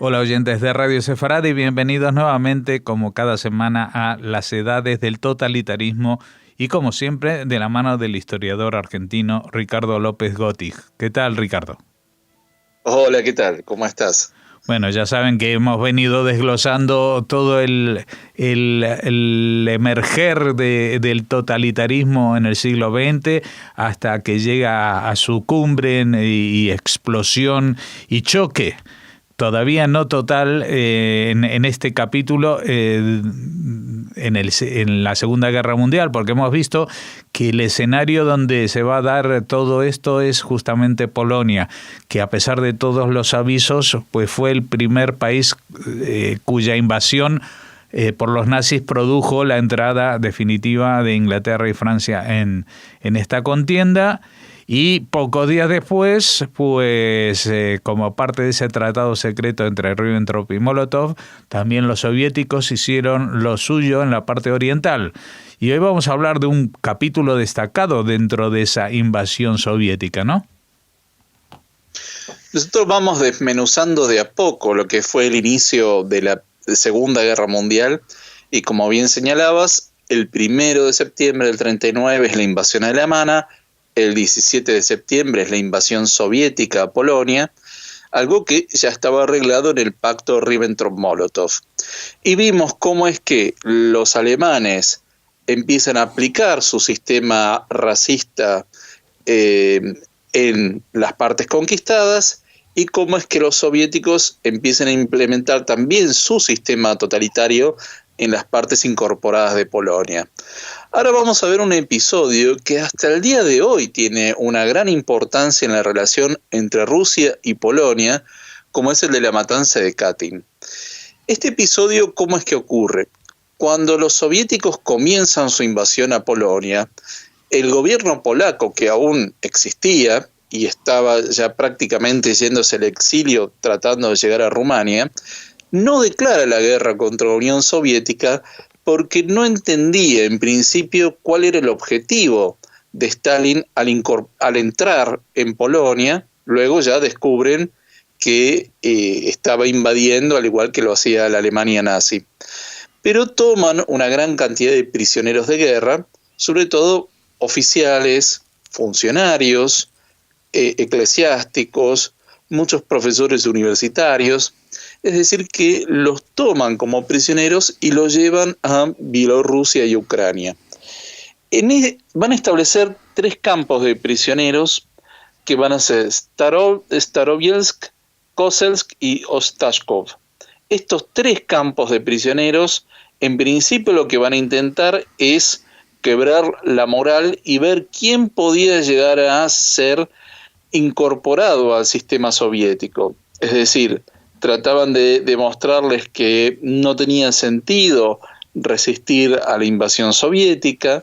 Hola oyentes de Radio Sefarad y bienvenidos nuevamente como cada semana a Las Edades del Totalitarismo y como siempre de la mano del historiador argentino Ricardo López Gottig. ¿Qué tal, Ricardo? Hola, ¿qué tal? ¿Cómo estás? Bueno, ya saben que hemos venido desglosando todo el emerger del totalitarismo en el siglo XX hasta que llega a su cumbre y explosión y choque. Todavía no total en este capítulo en la Segunda Guerra Mundial, porque hemos visto que el escenario donde se va a dar todo esto es justamente Polonia, que a pesar de todos los avisos, pues fue el primer país cuya invasión por los nazis produjo la entrada definitiva de Inglaterra y Francia en esta contienda. Y pocos días después, pues como parte de ese tratado secreto entre Ribbentrop y Molotov, también los soviéticos hicieron lo suyo en la parte oriental. Y hoy vamos a hablar de un capítulo destacado dentro de esa invasión soviética, ¿no? Nosotros vamos desmenuzando de a poco lo que fue el inicio de la Segunda Guerra Mundial y como bien señalabas, el 1 de septiembre del 39 es la invasión alemana. El 17 de septiembre es la invasión soviética a Polonia, algo que ya estaba arreglado en el pacto Ribbentrop-Molotov. Y vimos cómo es que los alemanes empiezan a aplicar su sistema racista en las partes conquistadas y cómo es que los soviéticos empiezan a implementar también su sistema totalitario en las partes incorporadas de Polonia. Ahora vamos a ver un episodio que hasta el día de hoy tiene una gran importancia en la relación entre Rusia y Polonia, como es el de la matanza de Katyn. Este episodio, ¿cómo es que ocurre? Cuando los soviéticos comienzan su invasión a Polonia, el gobierno polaco, que aún existía y estaba ya prácticamente yéndose al exilio tratando de llegar a Rumania, no declara la guerra contra la Unión Soviética porque no entendía en principio cuál era el objetivo de Stalin al entrar en Polonia. Luego ya descubren que estaba invadiendo al igual que lo hacía la Alemania nazi. Pero toman una gran cantidad de prisioneros de guerra, sobre todo oficiales, funcionarios, eclesiásticos, muchos profesores universitarios. Es decir, que los toman como prisioneros y los llevan a Bielorrusia y Ucrania. Van a establecer 3 campos de prisioneros que van a ser Starobielsk, Kozelsk y Ostashkov. Estos 3 campos de prisioneros, en principio lo que van a intentar es quebrar la moral y ver quién podía llegar a ser incorporado al sistema soviético. Es decir, trataban de demostrarles que no tenía sentido resistir a la invasión soviética.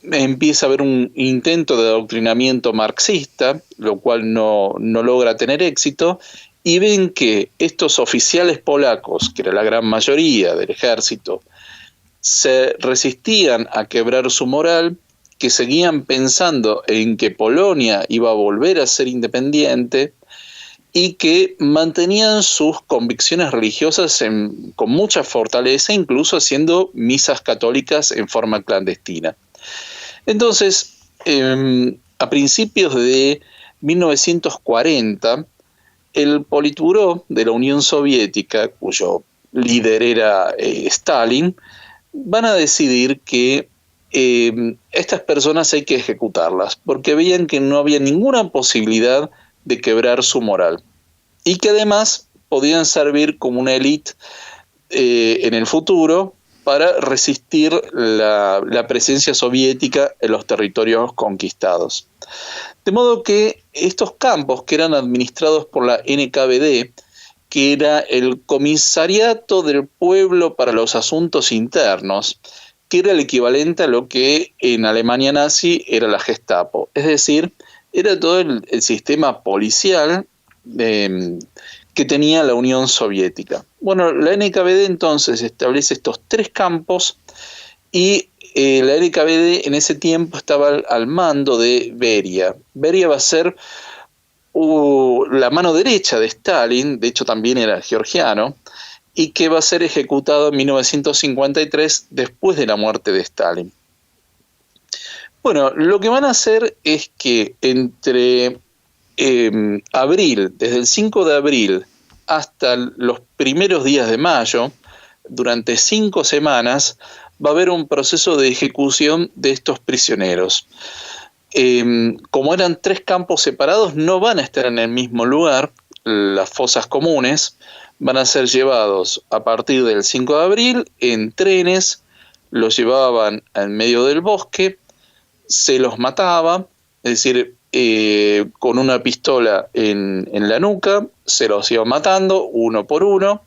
Empieza a haber un intento de adoctrinamiento marxista, lo cual no logra tener éxito, y ven que estos oficiales polacos, que era la gran mayoría del ejército, se resistían a quebrar su moral, que seguían pensando en que Polonia iba a volver a ser independiente, y que mantenían sus convicciones religiosas con mucha fortaleza, incluso haciendo misas católicas en forma clandestina. Entonces, a principios de 1940, el Politburó de la Unión Soviética, cuyo líder era Stalin, van a decidir que estas personas hay que ejecutarlas, porque veían que no había ninguna posibilidad de quebrar su moral y que además podían servir como una élite en el futuro para resistir la presencia soviética en los territorios conquistados. De modo que estos campos, que eran administrados por la NKVD, que era el Comisariato del Pueblo para los Asuntos Internos, que era el equivalente a lo que en Alemania nazi era la Gestapo, es decir, era todo el sistema policial que tenía la Unión Soviética. Bueno, la NKVD entonces establece estos 3 campos y la NKVD en ese tiempo estaba al mando de Beria. Beria va a ser la mano derecha de Stalin, de hecho también era georgiano, y que va a ser ejecutado en 1953 después de la muerte de Stalin. Bueno, lo que van a hacer es que entre desde el 5 de abril hasta los primeros días de mayo, durante 5 semanas, va a haber un proceso de ejecución de estos prisioneros. Como eran 3 campos separados, no van a estar en el mismo lugar. Las fosas comunes van a ser llevados a partir del 5 de abril en trenes, los llevaban en medio del bosque, se los mataba, es decir, con una pistola en la nuca, se los iba matando uno por uno.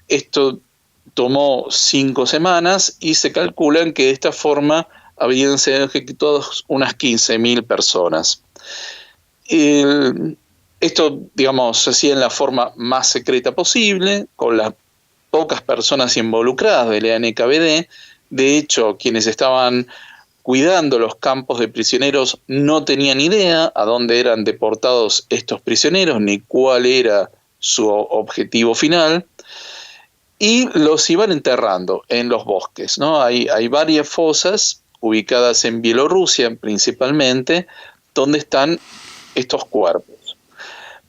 Esto tomó 5 semanas y se calculan que de esta forma habían sido ejecutados unas 15.000 personas. Esto, digamos, se hacía en la forma más secreta posible, con las pocas personas involucradas del NKVD. De hecho, quienes estaban cuidando los campos de prisioneros no tenían idea a dónde eran deportados estos prisioneros ni cuál era su objetivo final, y los iban enterrando en los bosques, ¿no? Hay varias fosas ubicadas en Bielorrusia principalmente, donde están estos cuerpos.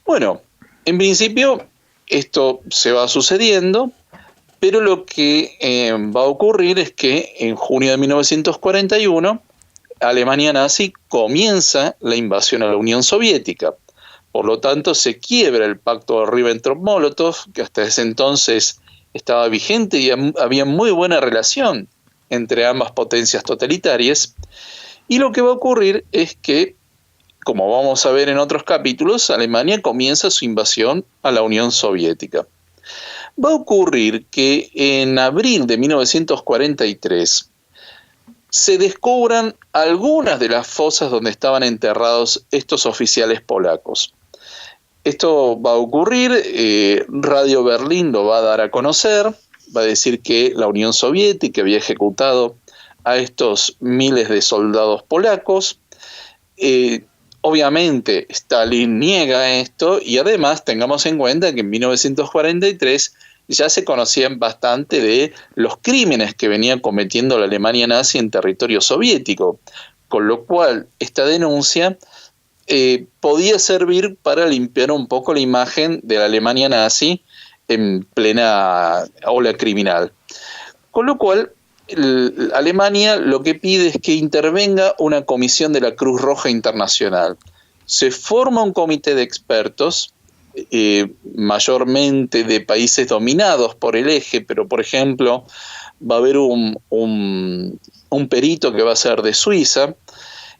Bueno, en principio esto se va sucediendo, pero lo que va a ocurrir es que en junio de 1941 Alemania nazi comienza la invasión a la Unión Soviética. Por lo tanto, se quiebra el pacto de Ribbentrop-Molotov, que hasta ese entonces estaba vigente y había muy buena relación entre ambas potencias totalitarias. Y lo que va a ocurrir es que, como vamos a ver en otros capítulos, Alemania comienza su invasión a la Unión Soviética. Va a ocurrir que en abril de 1943 se descubran algunas de las fosas donde estaban enterrados estos oficiales polacos. Esto va a ocurrir, Radio Berlín lo va a dar a conocer, va a decir que la Unión Soviética había ejecutado a estos miles de soldados polacos. Obviamente Stalin niega esto, y además tengamos en cuenta que en 1943 ya se conocían bastante de los crímenes que venía cometiendo la Alemania nazi en territorio soviético, con lo cual esta denuncia podía servir para limpiar un poco la imagen de la Alemania nazi en plena ola criminal. Con lo cual, Alemania lo que pide es que intervenga una comisión de la Cruz Roja Internacional. Se forma un comité de expertos, mayormente de países dominados por el eje, pero por ejemplo va a haber un perito que va a ser de Suiza,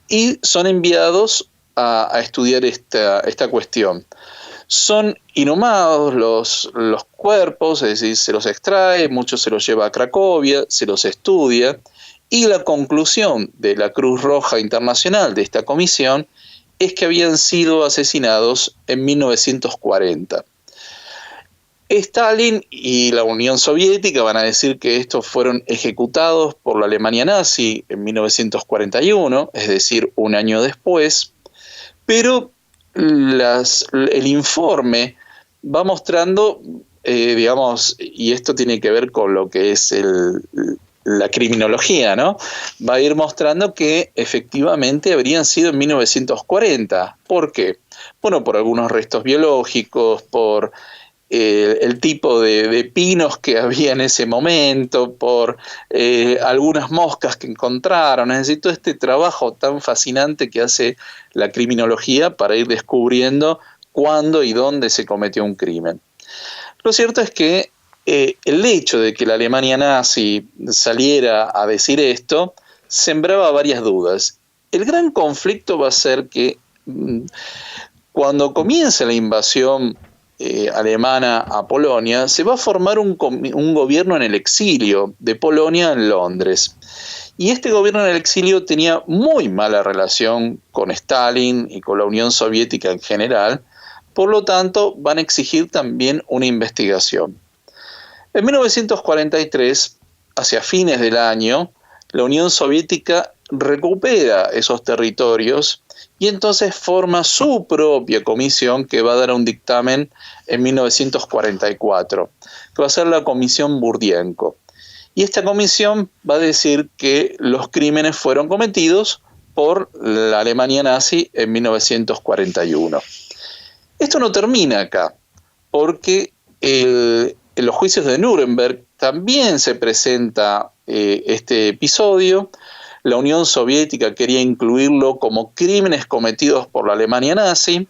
y son enviados a estudiar esta cuestión. Son inhumados los cuerpos, es decir, se los extrae, muchos se los lleva a Cracovia, se los estudia, y la conclusión de la Cruz Roja Internacional de esta comisión es que habían sido asesinados en 1940. Stalin y la Unión Soviética van a decir que estos fueron ejecutados por la Alemania nazi en 1941, es decir, un año después, pero el informe va mostrando, digamos, y esto tiene que ver con lo que es la criminología, ¿no? Va a ir mostrando que efectivamente habrían sido en 1940. ¿Por qué? Bueno, por algunos restos biológicos, por el tipo de pinos que había en ese momento, por algunas moscas que encontraron, es decir, todo este trabajo tan fascinante que hace la criminología para ir descubriendo cuándo y dónde se cometió un crimen. Lo cierto es que el hecho de que la Alemania nazi saliera a decir esto sembraba varias dudas. El gran conflicto va a ser que cuando comienza la invasión alemana a Polonia, se va a formar un gobierno en el exilio de Polonia en Londres. Y este gobierno en el exilio tenía muy mala relación con Stalin y con la Unión Soviética en general, por lo tanto van a exigir también una investigación. En 1943, hacia fines del año, la Unión Soviética recupera esos territorios y entonces forma su propia comisión que va a dar un dictamen en 1944, que va a ser la Comisión Burdienko. Y esta comisión va a decir que los crímenes fueron cometidos por la Alemania nazi en 1941. Esto no termina acá, porque en los juicios de Nuremberg también se presenta este episodio. La Unión Soviética quería incluirlo como crímenes cometidos por la Alemania nazi.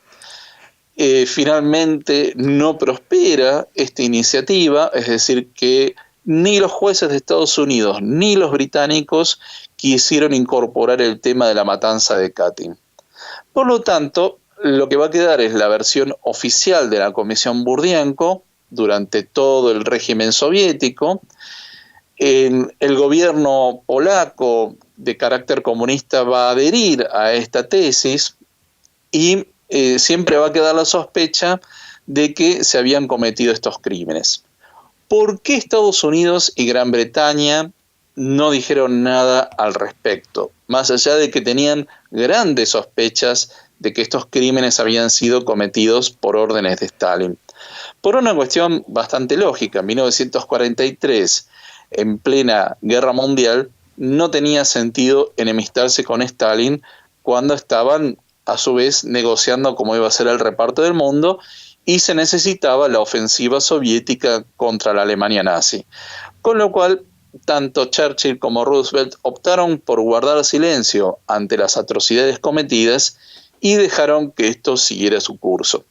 Finalmente no prospera esta iniciativa, es decir, que ni los jueces de Estados Unidos ni los británicos quisieron incorporar el tema de la matanza de Katyn. Por lo tanto, lo que va a quedar es la versión oficial de la Comisión Burdienko durante todo el régimen soviético. El gobierno polaco de carácter comunista va a adherir a esta tesis y siempre va a quedar la sospecha de que se habían cometido estos crímenes. ¿Por qué Estados Unidos y Gran Bretaña no dijeron nada al respecto? Más allá de que tenían grandes sospechas de que estos crímenes habían sido cometidos por órdenes de Stalin. Por una cuestión bastante lógica, en 1943, en plena guerra mundial, no tenía sentido enemistarse con Stalin cuando estaban a su vez negociando cómo iba a ser el reparto del mundo y se necesitaba la ofensiva soviética contra la Alemania nazi. Con lo cual, tanto Churchill como Roosevelt optaron por guardar silencio ante las atrocidades cometidas y dejaron que esto siguiera su curso.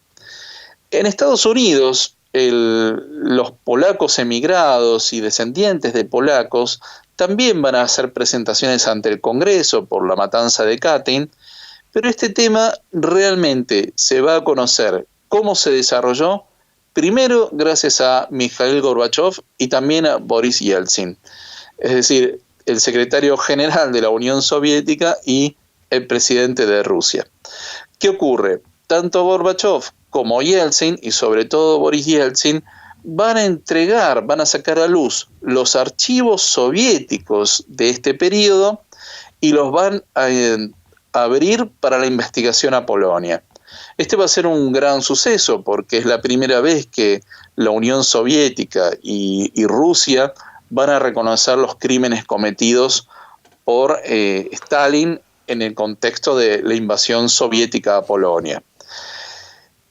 En Estados Unidos, los polacos emigrados y descendientes de polacos también van a hacer presentaciones ante el Congreso por la matanza de Katyn, pero este tema realmente se va a conocer cómo se desarrolló, primero gracias a Mikhail Gorbachev y también a Boris Yeltsin, es decir, el secretario general de la Unión Soviética y el presidente de Rusia. ¿Qué ocurre? Tanto Gorbachev como Yeltsin, y sobre todo Boris Yeltsin, van a sacar a luz los archivos soviéticos de este periodo y los van a abrir para la investigación a Polonia. Este va a ser un gran suceso porque es la primera vez que la Unión Soviética y Rusia van a reconocer los crímenes cometidos por Stalin en el contexto de la invasión soviética a Polonia.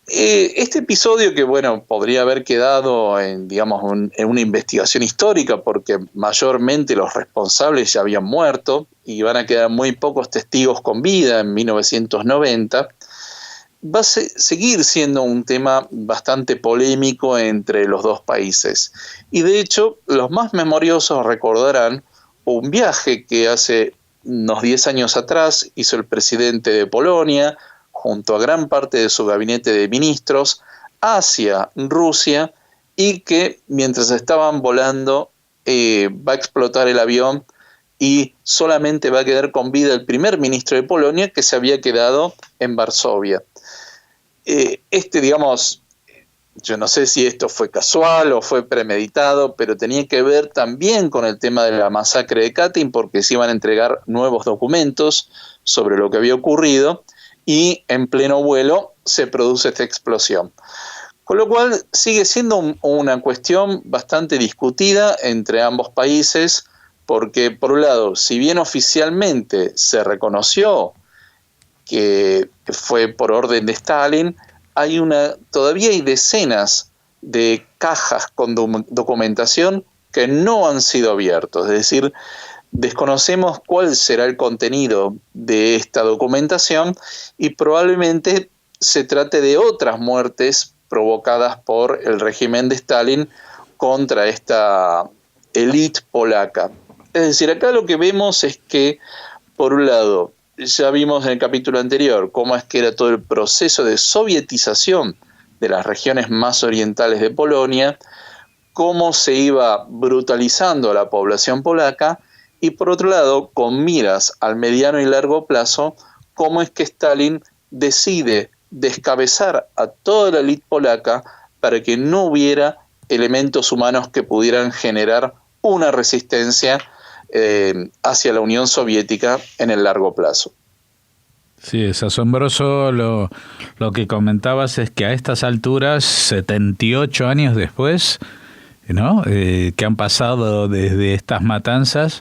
Este episodio que, podría haber quedado en una investigación histórica porque mayormente los responsables ya habían muerto y van a quedar muy pocos testigos con vida en 1990, va a seguir siendo un tema bastante polémico entre los dos países. Y de hecho, los más memoriosos recordarán un viaje que hace unos 10 años atrás hizo el presidente de Polonia, junto a gran parte de su gabinete de ministros, hacia Rusia, y que mientras estaban volando va a explotar el avión y solamente va a quedar con vida el primer ministro de Polonia que se había quedado en Varsovia. Yo no sé si esto fue casual o fue premeditado, pero tenía que ver también con el tema de la masacre de Katyn porque se iban a entregar nuevos documentos sobre lo que había ocurrido y en pleno vuelo se produce esta explosión. Con lo cual sigue siendo una cuestión bastante discutida entre ambos países porque, por un lado, si bien oficialmente se reconoció que fue por orden de Stalin, todavía hay decenas de cajas con documentación que no han sido abiertos. Es decir, desconocemos cuál será el contenido de esta documentación y probablemente se trate de otras muertes provocadas por el régimen de Stalin contra esta élite polaca. Es decir, acá lo que vemos es que, por un lado, ya vimos en el capítulo anterior cómo es que era todo el proceso de sovietización de las regiones más orientales de Polonia, cómo se iba brutalizando a la población polaca y por otro lado, con miras al mediano y largo plazo, cómo es que Stalin decide descabezar a toda la élite polaca para que no hubiera elementos humanos que pudieran generar una resistencia hacia la Unión Soviética en el largo plazo. Sí, es asombroso lo que comentabas, es que a estas alturas, 78 años después, ¿no? Que han pasado desde estas matanzas,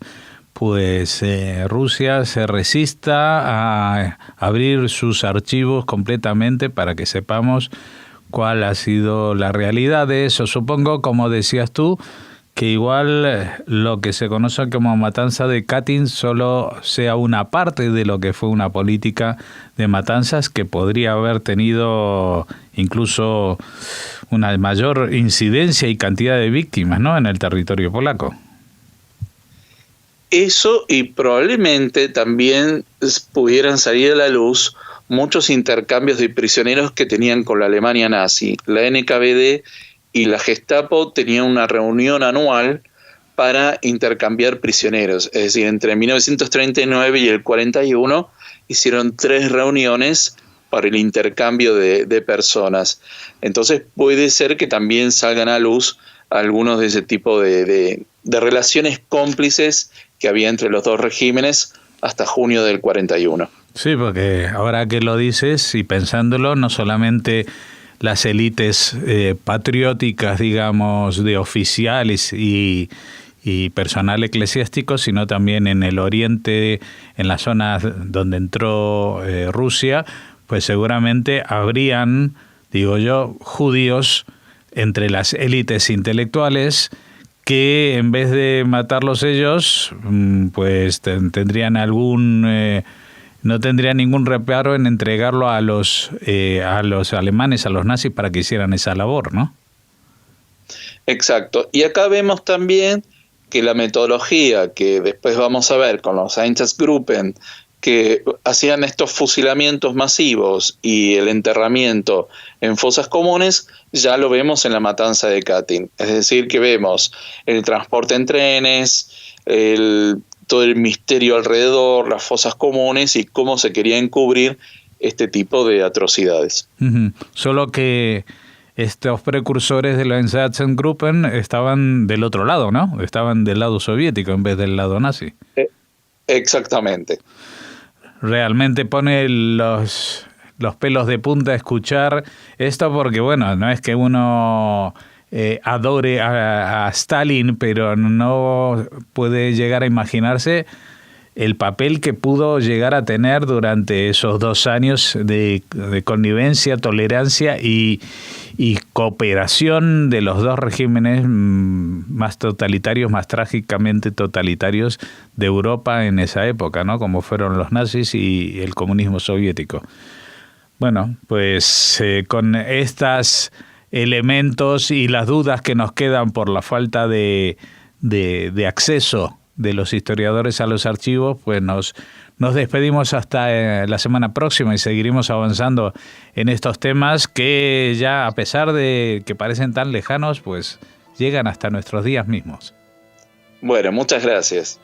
pues Rusia se resista a abrir sus archivos completamente para que sepamos cuál ha sido la realidad de eso. Supongo, como decías tú, que igual lo que se conoce como matanza de Katyn solo sea una parte de lo que fue una política de matanzas que podría haber tenido incluso una mayor incidencia y cantidad de víctimas, ¿no?, en el territorio polaco. Eso, y probablemente también pudieran salir a la luz muchos intercambios de prisioneros que tenían con la Alemania nazi. La NKVD y la Gestapo tenían una reunión anual para intercambiar prisioneros. Es decir, entre 1939 y el 41 hicieron 3 reuniones para el intercambio de personas. Entonces puede ser que también salgan a luz algunos de ese tipo de relaciones cómplices que había entre los dos regímenes hasta junio del 41. Sí, porque ahora que lo dices y pensándolo, no solamente las élites patrióticas, digamos, de oficiales y personal eclesiástico, sino también en el oriente, en las zonas donde entró Rusia, pues seguramente habrían, digo yo, judíos entre las élites intelectuales que en vez de matarlos ellos, pues tendrían no tendrían ningún reparo en entregarlo a los alemanes, a los nazis, para que hicieran esa labor, ¿no? Exacto. Y acá vemos también que la metodología que después vamos a ver con los Einsatzgruppen, que hacían estos fusilamientos masivos y el enterramiento en fosas comunes, ya lo vemos en la matanza de Katyn. Es decir, que vemos el transporte en trenes, todo el misterio alrededor, las fosas comunes y cómo se quería encubrir este tipo de atrocidades. Uh-huh. Solo que estos precursores de la Einsatzgruppen estaban del otro lado, ¿no? Estaban del lado soviético en vez del lado nazi. Exactamente. Realmente pone los pelos de punta a escuchar esto, porque bueno, no es que uno adore a Stalin, pero no puede llegar a imaginarse el papel que pudo llegar a tener durante esos 2 años de connivencia, tolerancia y cooperación de los dos regímenes más totalitarios, más trágicamente totalitarios de Europa en esa época, ¿no? Como fueron los nazis y el comunismo soviético. Bueno, pues con estos elementos y las dudas que nos quedan por la falta de acceso de los historiadores a los archivos, pues nos despedimos hasta la semana próxima y seguiremos avanzando en estos temas que ya, a pesar de que parecen tan lejanos, pues llegan hasta nuestros días mismos. Bueno, muchas gracias.